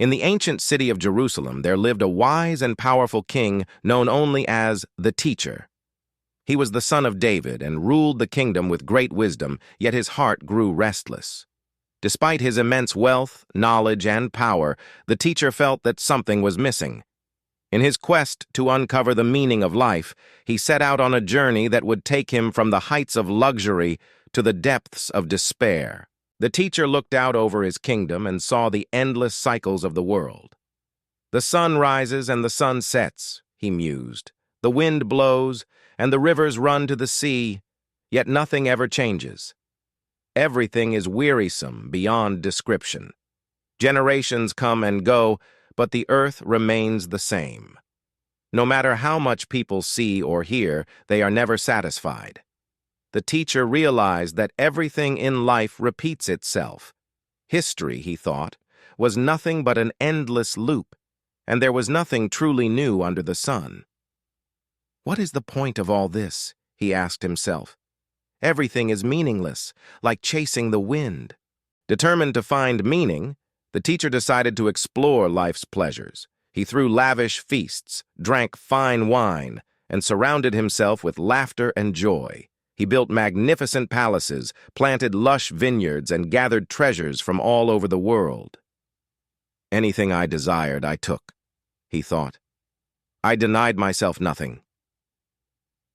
In the ancient city of Jerusalem, there lived a wise and powerful king known only as the Teacher. He was the son of David and ruled the kingdom with great wisdom, yet his heart grew restless. Despite his immense wealth, knowledge, and power, the teacher felt that something was missing. In his quest to uncover the meaning of life, he set out on a journey that would take him from the heights of luxury to the depths of despair. The teacher looked out over his kingdom and saw the endless cycles of the world. The sun rises and the sun sets, he mused. The wind blows and the rivers run to the sea, yet nothing ever changes. Everything is wearisome beyond description. Generations come and go, but the earth remains the same. No matter how much people see or hear, they are never satisfied. The teacher realized that everything in life repeats itself. History, he thought, was nothing but an endless loop, and there was nothing truly new under the sun. What is the point of all this? He asked himself. Everything is meaningless, like chasing the wind. Determined to find meaning, the teacher decided to explore life's pleasures. He threw lavish feasts, drank fine wine, and surrounded himself with laughter and joy. He built magnificent palaces, planted lush vineyards, and gathered treasures from all over the world. Anything I desired, I took, he thought. I denied myself nothing.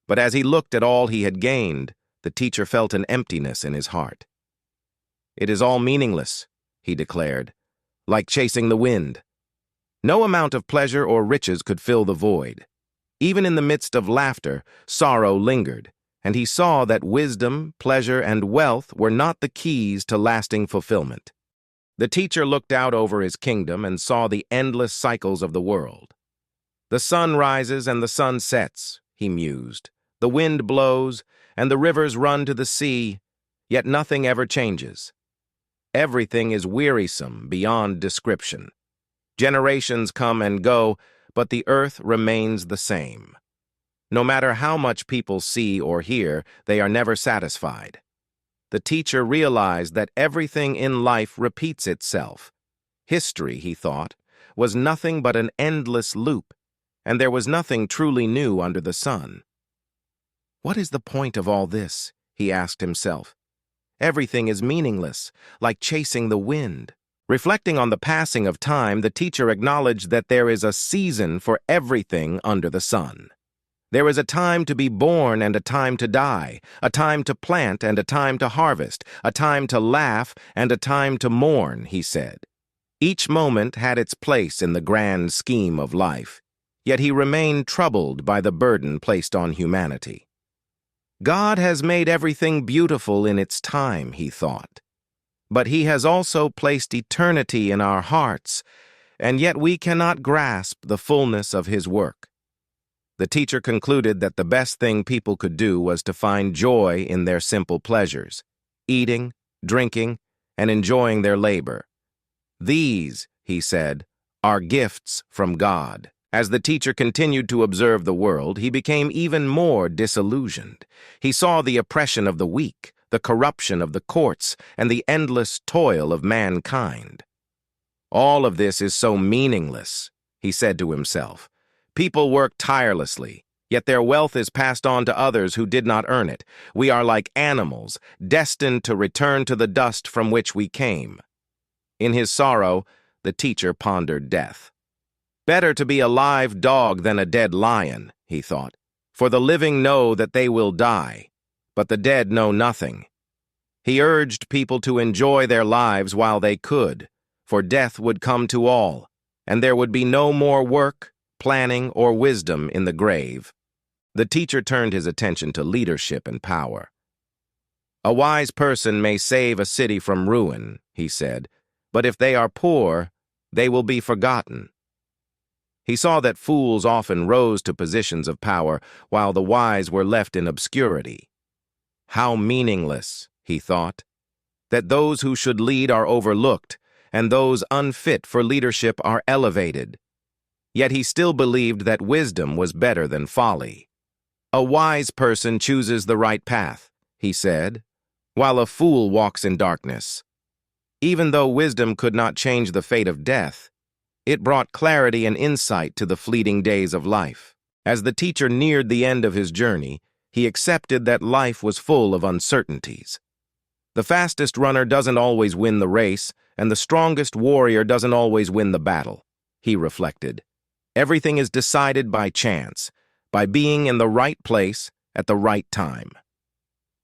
But as he looked at all he had gained, the teacher felt an emptiness in his heart. It is all meaningless, he declared, like chasing the wind. No amount of pleasure or riches could fill the void. Even in the midst of laughter, sorrow lingered, and he saw that wisdom, pleasure, and wealth were not the keys to lasting fulfillment. The teacher looked out over his kingdom and saw the endless cycles of the world. The sun rises and the sun sets, he mused. The wind blows, and the rivers run to the sea, yet nothing ever changes. Everything is wearisome beyond description. Generations come and go, but the earth remains the same. No matter how much people see or hear, they are never satisfied. The teacher realized that everything in life repeats itself. History, he thought, was nothing but an endless loop, and there was nothing truly new under the sun. What is the point of all this? He asked himself. Everything is meaningless, like chasing the wind. Reflecting on the passing of time, the teacher acknowledged that there is a season for everything under the sun. There is a time to be born and a time to die, a time to plant and a time to harvest, a time to laugh and a time to mourn, he said. Each moment had its place in the grand scheme of life, yet he remained troubled by the burden placed on humanity. God has made everything beautiful in its time, he thought. But he has also placed eternity in our hearts, and yet we cannot grasp the fullness of his work. The teacher concluded that the best thing people could do was to find joy in their simple pleasures, eating, drinking, and enjoying their labor. These, he said, are gifts from God. As the teacher continued to observe the world, he became even more disillusioned. He saw the oppression of the weak, the corruption of the courts, and the endless toil of mankind. All of this is so meaningless, he said to himself. People work tirelessly, yet their wealth is passed on to others who did not earn it. We are like animals, destined to return to the dust from which we came. In his sorrow, the teacher pondered death. Better to be a live dog than a dead lion, he thought, for the living know that they will die, but the dead know nothing. He urged people to enjoy their lives while they could, for death would come to all, and there would be no more work, planning, or wisdom in the grave. The teacher turned his attention to leadership and power. A wise person may save a city from ruin, he said, but if they are poor, they will be forgotten. He saw that fools often rose to positions of power, while the wise were left in obscurity. How meaningless, he thought, that those who should lead are overlooked, and those unfit for leadership are elevated. Yet he still believed that wisdom was better than folly. A wise person chooses the right path, he said, while a fool walks in darkness. Even though wisdom could not change the fate of death, It brought clarity and insight to the fleeting days of life. As the teacher neared the end of his journey, he accepted that life was full of uncertainties. The fastest runner doesn't always win the race, and the strongest warrior doesn't always win the battle, he reflected. Everything is decided by chance, by being in the right place at the right time.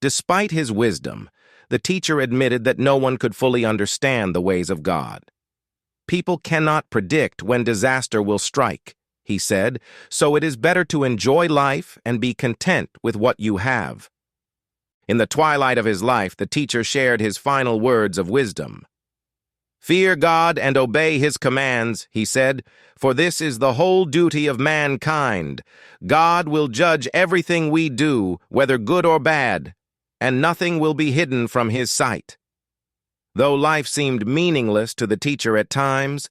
Despite his wisdom, the teacher admitted that no one could fully understand the ways of God. People cannot predict when disaster will strike, he said, so it is better to enjoy life and be content with what you have. In the twilight of his life, the teacher shared his final words of wisdom. "Fear God and obey his commands," he said, "for this is the whole duty of mankind. God will judge everything we do, whether good or bad, and nothing will be hidden from his sight." Though life seemed meaningless to the teacher at times,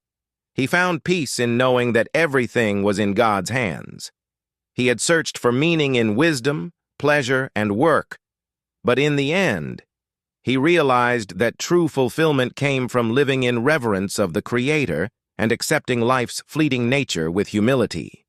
he found peace in knowing that everything was in God's hands. He had searched for meaning in wisdom, pleasure, and work, but in the end, he realized that true fulfillment came from living in reverence of the Creator and accepting life's fleeting nature with humility.